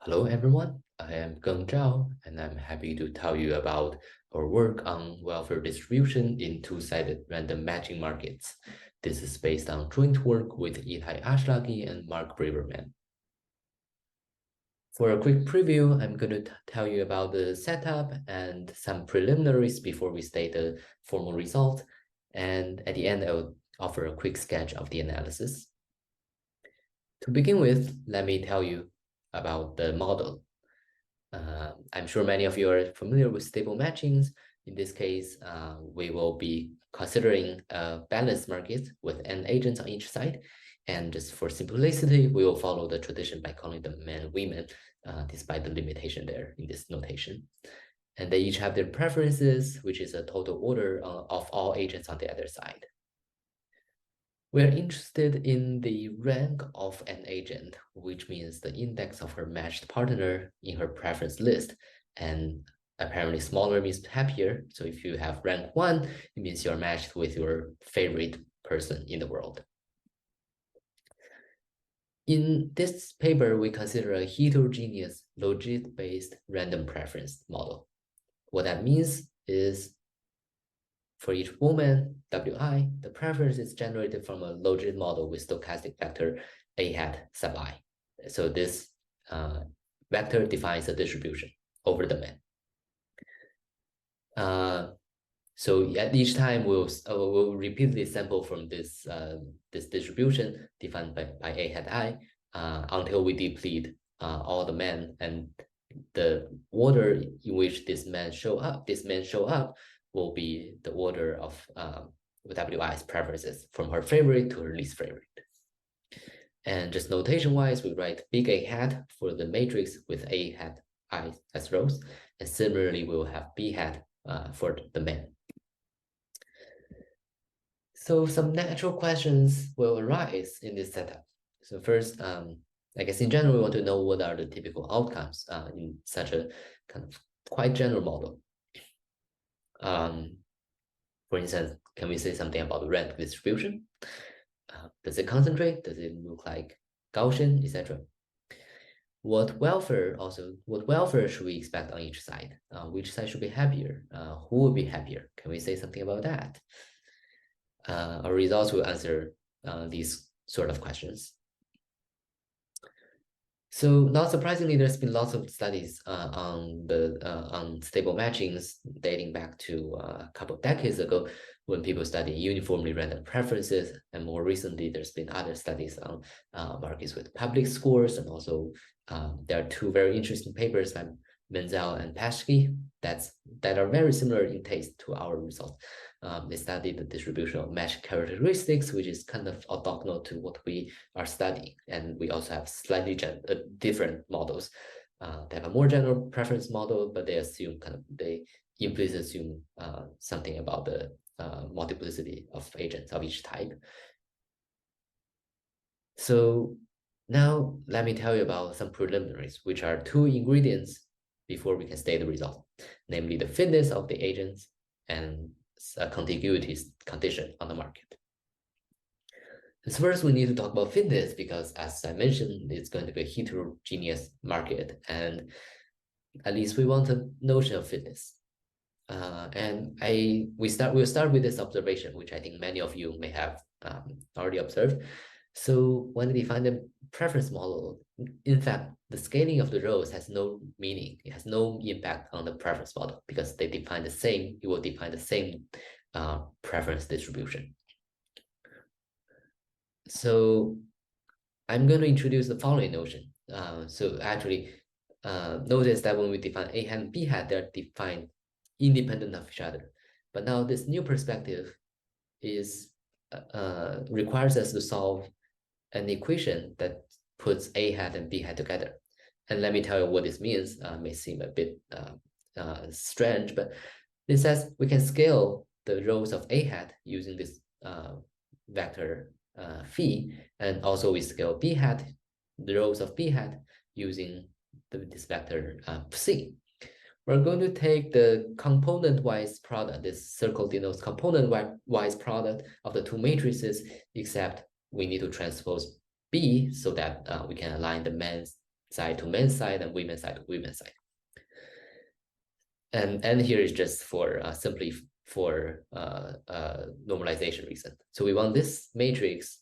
Hello everyone, I am Geng Zhao, and I'm happy to tell you about our work on welfare distribution in two-sided random matching markets. This is based on joint work with Itai Ashlagi and Mark Braverman. For a quick preview, I'm going to tell you about the setup and some preliminaries before we state the formal result. And at the end, I will offer a quick sketch of the analysis. To begin with, let me tell you about the model. I'm sure many of you are familiar with stable matchings. In this case, we will be considering a balanced market with n agents on each side. And just for simplicity, we will follow the tradition by calling them men and women, despite the limitation there in this notation. And they each have their preferences, which is a total order of all agents on the other side. We're interested in the rank of an agent, which means the index of her matched partner in her preference list. And apparently smaller means happier. So if you have rank 1, it means you're matched with your favorite person in the world. In this paper, we consider a heterogeneous logit-based random preference model. What that means is for each woman, Wi, the preference is generated from a logit model with stochastic vector a hat sub I. So this vector defines a distribution over the men. So at each time we'll repeatedly sample from this distribution defined by a hat I until we deplete all the men, and the order in which these men show up will be the order of Wi's preferences from her favorite to her least favorite. And just notation-wise, we write big A hat for the matrix with A hat I as rows, and similarly, we will have B hat for the men. So some natural questions will arise in this setup. So first, I guess in general, we want to know what are the typical outcomes in such a kind of quite general model. For instance, can we say something about the rank distribution? Does it concentrate? Does it look like Gaussian, etc.? What welfare should we expect on each side? Which side should be happier? Who will be happier? Can we say something about that? Our results will answer these sort of questions. So not surprisingly, there's been lots of studies on stable matchings dating back to a couple of decades ago when people studied uniformly random preferences. And more recently, there's been other studies on markets with public scores. And also there are two very interesting papers by Menzel and Paschke that are very similar in taste to our results. They studied the distribution of match characteristics, which is kind of orthogonal to what we are studying. And we also have slightly different models. They have a more general preference model, but they implicitly assume something about the multiplicity of agents of each type. So now let me tell you about some preliminaries, which are two ingredients before we can state the result, namely the fitness of the agents and a contiguity condition on the market. So first, we need to talk about fitness because, as I mentioned, it's going to be a heterogeneous market, and at least we want a notion of fitness. We'll start with this observation, which I think many of you may have already observed. So when we define the preference model, in fact, the scaling of the rows has no meaning. It has no impact on the preference model because they define the same. It will define the same preference distribution. So I'm going to introduce the following notion. So actually, notice that when we define A hat and B hat, they're defined independent of each other. But now this new perspective is requires us to solve an equation that puts A hat and B hat together. And let me tell you what this means. May seem a bit strange, but it says we can scale the rows of A hat using this vector phi, and also we scale B hat, the rows of B hat using this vector psi. We're going to take the component-wise product. This circle denotes component-wise product of the two matrices, except we need to transpose B so that we can align the men's side to men's side and women's side to women's side. And here is just for simply for normalization reason. So we want this matrix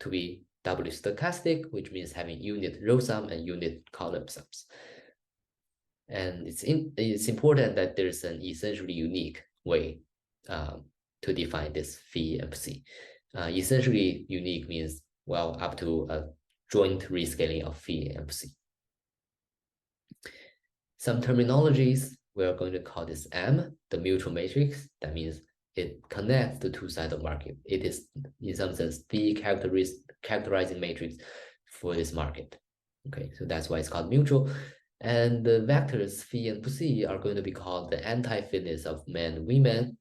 to be doubly stochastic, which means having unit row sum and unit column sums. And it's important that there's an essentially unique way to define this phi and psi. Essentially unique means, well, up to a joint rescaling of phi and psi. Some terminologies, we're going to call this M, the mutual matrix. That means it connects the two sides of the market. It is, in some sense, the characterizing matrix for this market. Okay, so that's why it's called mutual. And the vectors phi and psi are going to be called the anti-fitness of men and women.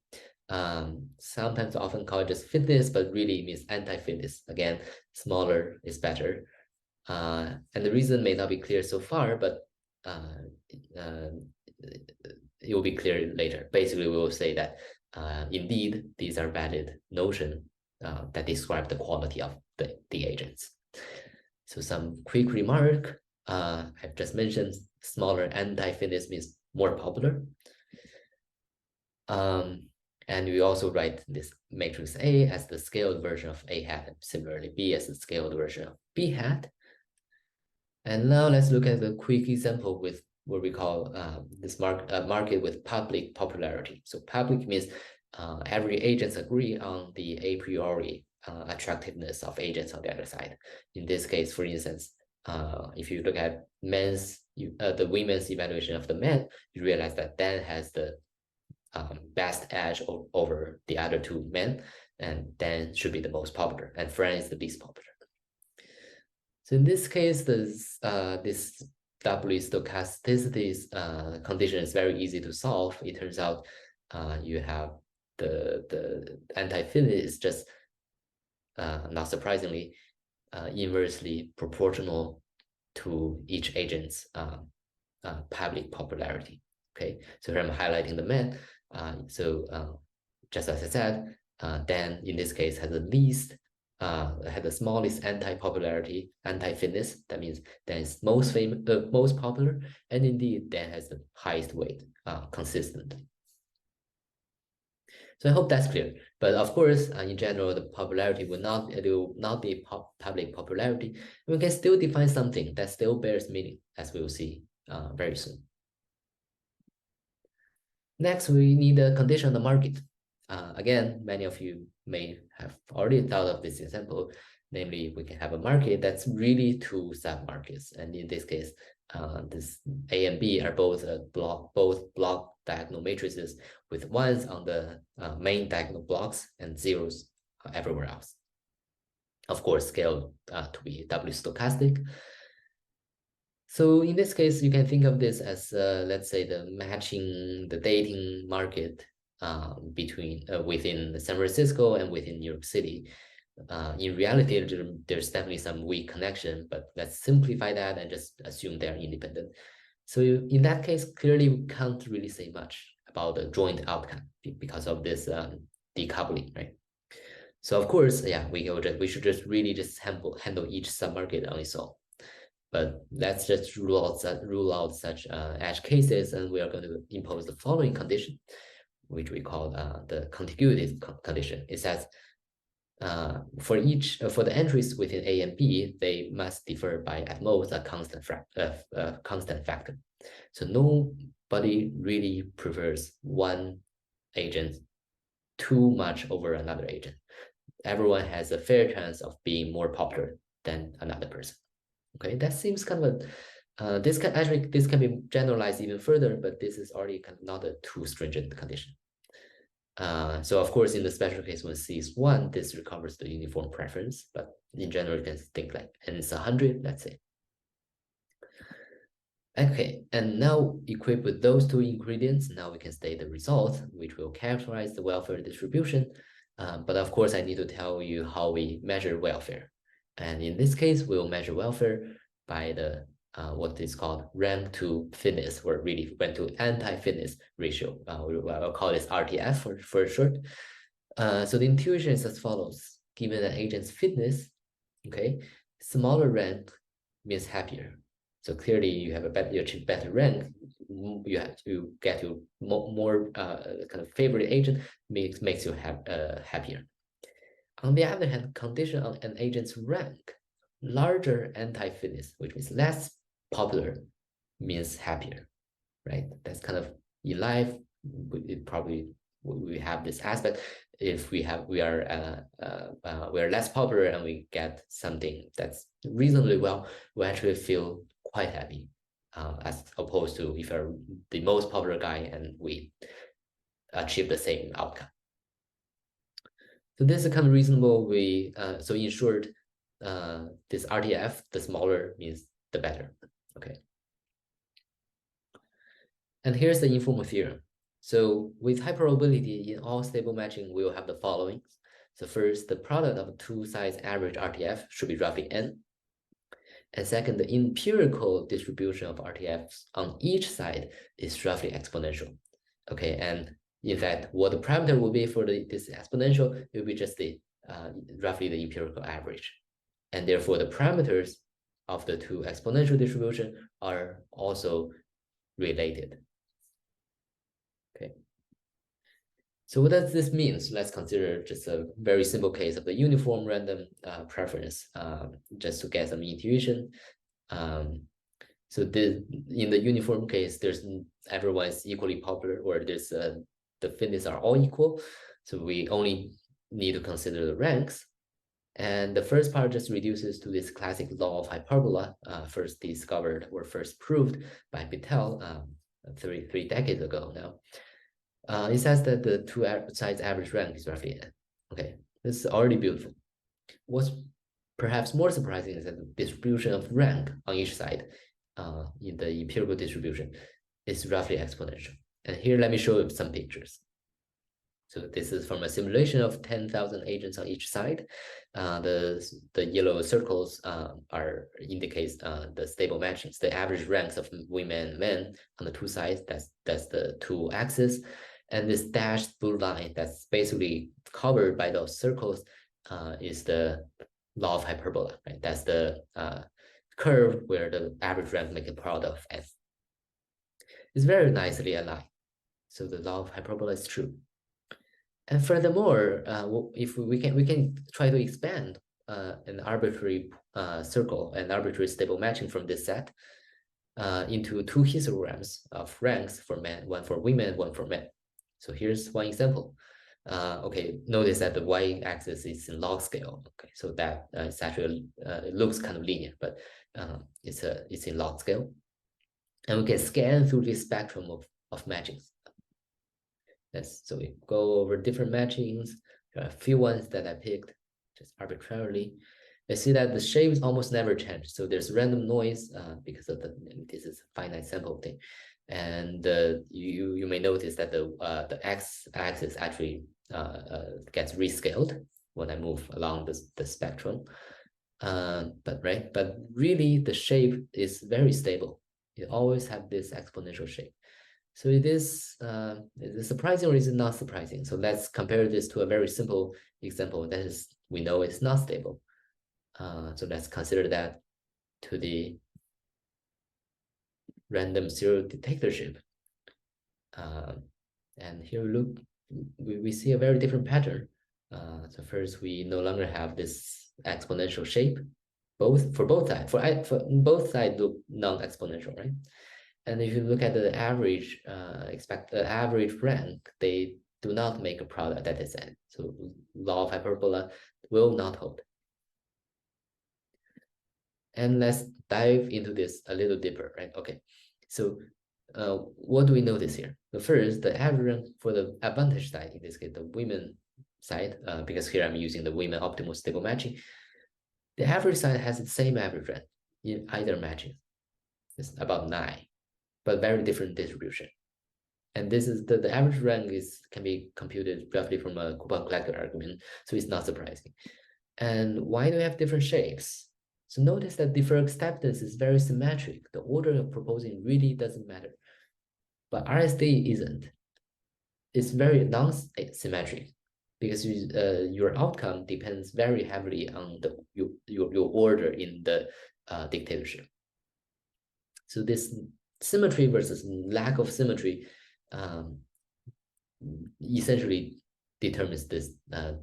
Sometimes often called just fitness, but really means anti-fitness. Again, smaller is better. And the reason may not be clear so far, but it will be clear later. Basically, we will say that indeed, these are valid notions that describe the quality of the agents. So some quick remark, I've just mentioned smaller anti-fitness means more popular. And we also write this matrix A as the scaled version of A hat, and similarly B as the scaled version of B hat. And now let's look at a quick example with what we call this market with public popularity. So public means every agents agree on the a priori attractiveness of agents on the other side. In this case, for instance, if you look at the women's evaluation of the men, you realize that Dan has the best edge over the other two men, and Dan should be the most popular, and Fran is the least popular. So in this case, this doubly stochasticity condition is very easy to solve. It turns out you have the anti-fitness is just not surprisingly inversely proportional to each agent's public popularity. Okay, so here I'm highlighting the men. Just as I said, Dan in this case has the smallest anti-popularity, anti-fitness. That means Dan is most popular, and indeed Dan has the highest weight consistently. So I hope that's clear. But of course, in general, the popularity will not be public popularity. We can still define something that still bears meaning, as we will see very soon. Next, we need a condition on the market. Again, many of you may have already thought of this example. Namely, we can have a market that's really two sub-markets. And in this case, this A and B are both block diagonal matrices with ones on the main diagonal blocks and zeros everywhere else. Of course, scaled to be doubly stochastic. So in this case, you can think of this as, let's say, the dating market within San Francisco and within New York City. In reality, there's definitely some weak connection, but let's simplify that and just assume they're independent. So in that case, clearly we can't really say much about the joint outcome because of this decoupling, right? So of course, yeah, we should just really handle each submarket on its own. But let's just rule out such edge cases, and we are going to impose the following condition, which we call the contiguity condition. It says for the entries within A and B, they must differ by at most a constant factor. So nobody really prefers one agent too much over another agent. Everyone has a fair chance of being more popular than another person. Okay, that seems kind of this can be generalized even further, but this is already kind of not a too stringent condition. So of course, in the special case when C is 1, this recovers the uniform preference, but in general, you can think like n is 100, let's say. Okay, and now equipped with those two ingredients, now we can state the result, which will characterize the welfare distribution. But of course, I need to tell you how we measure welfare. And in this case, we'll measure welfare by the what is called rank to fitness, or really rank to anti-fitness ratio. We'll call this RTF for short. So the intuition is as follows. Given an agent's fitness, okay, smaller rank means happier. So clearly, you have you achieve better rank. You get your more kind of favorite agent makes you happier. On the other hand, condition on an agent's rank, larger anti-fitness, which means less popular, means happier, right? That's kind of in life. It probably we have this aspect. If we are less popular and we get something that's reasonably well, we actually feel quite happy, as opposed to if you're the most popular guy and we achieve the same outcome. So this is kind of reasonable. So in short, this RTF, the smaller means the better. Okay. And here's the informal theorem. So with high probability in all stable matching, we will have the following. So first, the product of two sides average RTF should be roughly n. And second, the empirical distribution of RTFs on each side is roughly exponential. Okay, and in fact, what the parameter will be for this exponential, it will be just roughly the empirical average. And therefore, the parameters of the two exponential distribution are also related. Okay. So what does this mean? So let's consider just a very simple case of the uniform random preference, just to get some intuition. So in the uniform case, everyone's equally popular, or the fitness are all equal. So we only need to consider the ranks. And the first part just reduces to this classic law of hyperbola, first discovered or first proved by Patel three decades ago now. It says that the two sides average rank is roughly n. Okay, this is already beautiful. What's perhaps more surprising is that the distribution of rank on each side in the empirical distribution is roughly exponential. And here, let me show you some pictures. So this is from a simulation of 10,000 agents on each side. The yellow circles indicates the stable matchings, the average ranks of women and men on the two sides. That's the two axes. And this dashed blue line that's basically covered by those circles is the law of hyperbola, right? That's the curve where the average rank make a product of n. It's very nicely aligned. So the law of hyperbola is true. And furthermore, if we can try to expand an arbitrary circle, an arbitrary stable matching from this set into two histograms of ranks for men, one for women, one for men. So here's one example. Okay, notice that the y-axis is in log scale. Okay, so that it's actually it looks kind of linear, but it's in log scale, and we can scan through this spectrum of matchings. Yes, so we go over different matchings. There are a few ones that I picked just arbitrarily. I see that the shapes almost never change. So there's random noise because of this is a finite sample thing. And you may notice that the x-axis actually gets rescaled when I move along the spectrum. But really the shape is very stable. It always have this exponential shape. So it is surprising or is it not surprising? So let's compare this to a very simple example that is we know it's not stable. So let's consider that to the random serial detectorship. And here look, we see a very different pattern. So first we no longer have this exponential shape, for both sides. For both sides look non-exponential, right? And if you look at the average, average rank, they do not make a product that is n. So law of hyperbola will not hold. And let's dive into this a little deeper, right? Okay, so what do we notice here? The first, the average rank for the advantage side, in this case, the women side, because here I'm using the women optimal stable matching. The average side has the same average rank in either matching. It's about 9. But very different distribution. And this is the average rank can be computed roughly from a coupon collector argument, so it's not surprising. And why do we have different shapes? So notice that deferred acceptance is very symmetric. The order of proposing really doesn't matter. But RSD isn't. It's very non-symmetric because your outcome depends very heavily on your order in the dictatorship. So this symmetry versus lack of symmetry essentially determines this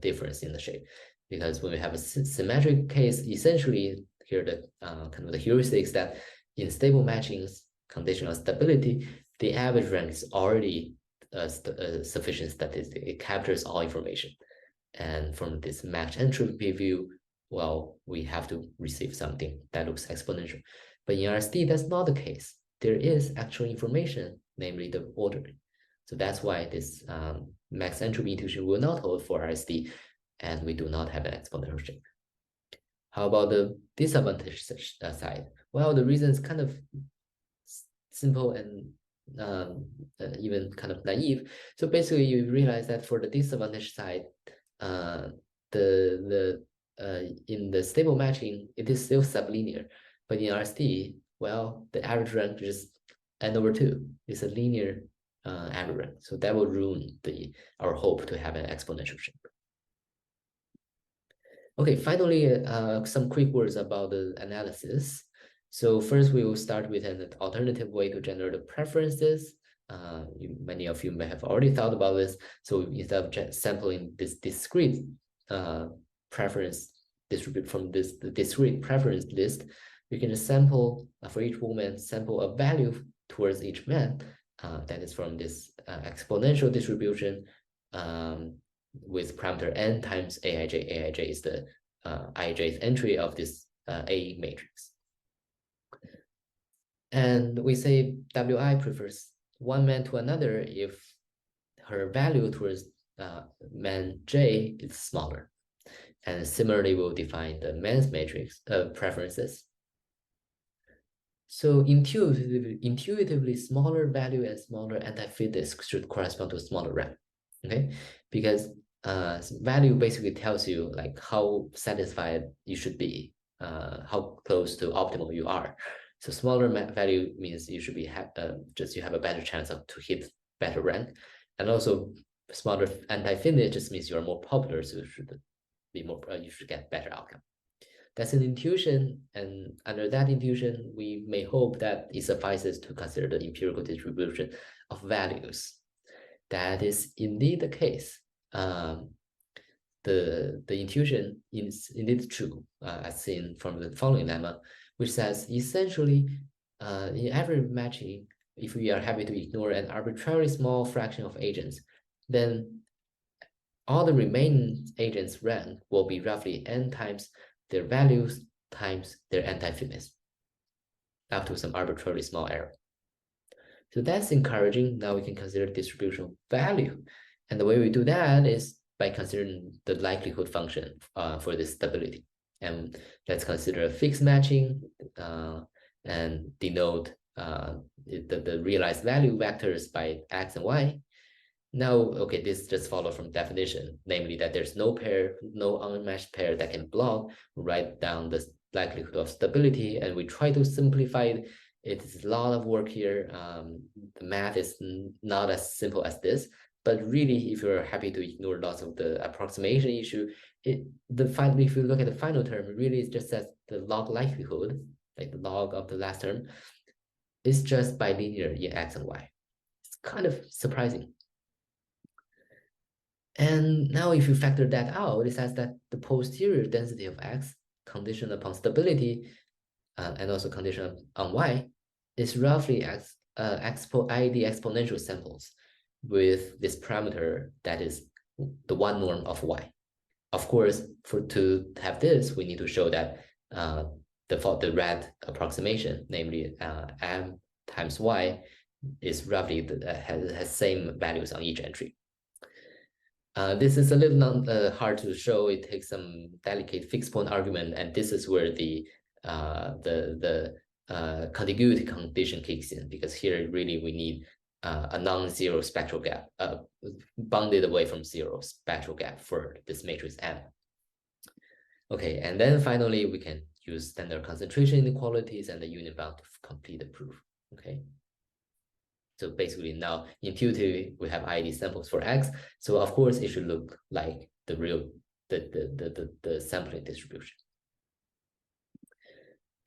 difference in the shape. Because when we have a symmetric case, essentially here the kind of the heuristics that in stable matchings, conditional stability, the average rank is already sufficient statistic. It captures all information. And from this match entropy view, well, we have to receive something that looks exponential. But in RSD, that's not the case. There is actual information, namely the ordering. So that's why this max entropy intuition will not hold for RSD, and we do not have an exponential shape. How about the disadvantage side? Well, the reason is kind of simple and even kind of naive. So basically, you realize that for the disadvantage side, in the stable matching, it is still sublinear, but in RSD, well, the average rank is n/2. It's a linear average rank, so that will ruin our hope to have an exponential shape. Okay, finally, some quick words about the analysis. So first, we will start with an alternative way to generate the preferences. Many of you may have already thought about this. So instead of sampling this discrete preference distribute from the discrete preference list, we can just sample for each woman, sample a value towards each man. That is from this exponential distribution with parameter n times aij. Aij is the ijth entry of this A matrix. And we say Wi prefers one man to another if her value towards man J is smaller. And similarly, we'll define the man's matrix preferences. So intuitively, smaller value and smaller anti-fit disk should correspond to a smaller rank, okay? Because value basically tells you like how satisfied you should be, how close to optimal you are. So smaller value means you should be you have a better chance to hit better rank, and also smaller anti-fit just means you are more popular, so you should be more you should get better outcome. That's an intuition, and under that intuition, we may hope that it suffices to consider the empirical distribution of values. That is indeed the case. The intuition is indeed true, as seen from the following lemma, which says essentially, in every matching, if we are happy to ignore an arbitrarily small fraction of agents, then all the remaining agents' rank will be roughly n times their values times their anti-fitness, up to some arbitrarily small error. So that's encouraging. Now we can consider distribution of value. And the way we do that is by considering the likelihood function for this stability. And let's consider a fixed matching and denote the realized value vectors by x and y. Now, okay, this just follows from definition, namely that there's no pair, no unmatched pair that can block. We write down the likelihood of stability, and we try to simplify it. It's a lot of work here. The math is not as simple as this, but really, if you're happy to ignore lots of the approximation issue, if you look at the final term, really it just says the log likelihood, like the log of the last term, is just bilinear in x and y. It's kind of surprising. And now if you factor that out, it says that the posterior density of x, conditioned upon stability, and also conditioned on y, is roughly ID exponential samples with this parameter that is the one norm of y. Of course, to have this, we need to show that the red approximation, namely m times y, is roughly has same values on each entry. This is a little hard to show. It takes some delicate fixed point argument, and this is where the contiguity condition kicks in, because here really we need a non-zero spectral gap, bounded away from zero spectral gap for this matrix M. Okay, and then finally we can use standard concentration inequalities and the unit bound to complete the proof. Okay. So basically now intuitively we have ID samples for X. So of course it should look like the sampling distribution.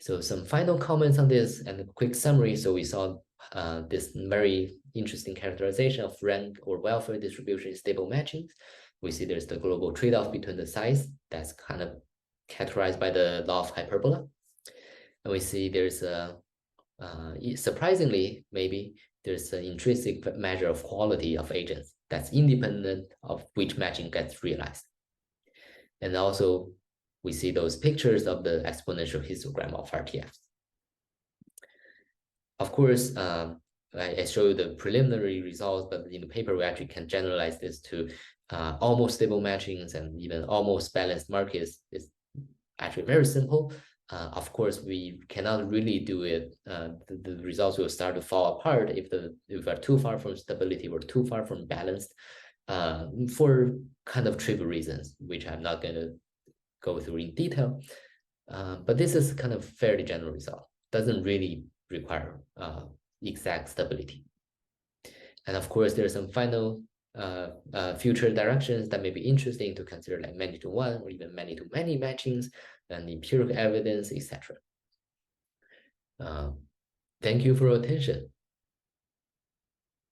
So some final comments on this and a quick summary. So we saw this very interesting characterization of rank or welfare distribution in stable matchings. We see there's the global trade-off between the size that's kind of characterized by the law of hyperbola. And we see there's a, surprisingly, maybe there's an intrinsic measure of quality of agents that's independent of which matching gets realized. And also we see those pictures of the exponential histogram of RTFs. Of course, I show you the preliminary results, but in the paper, we actually can generalize this to almost stable matchings and even almost balanced markets. It's actually very simple. Of course, we cannot really do it. The results will start to fall apart if we're too far from stability or too far from balanced for kind of trivial reasons, which I'm not going to go through in detail. But this is kind of fairly general result. Doesn't really require exact stability. And of course, there are some final future directions that may be interesting to consider, like many-to-one or even many-to-many matchings and empirical evidence, etc. Thank you for your attention.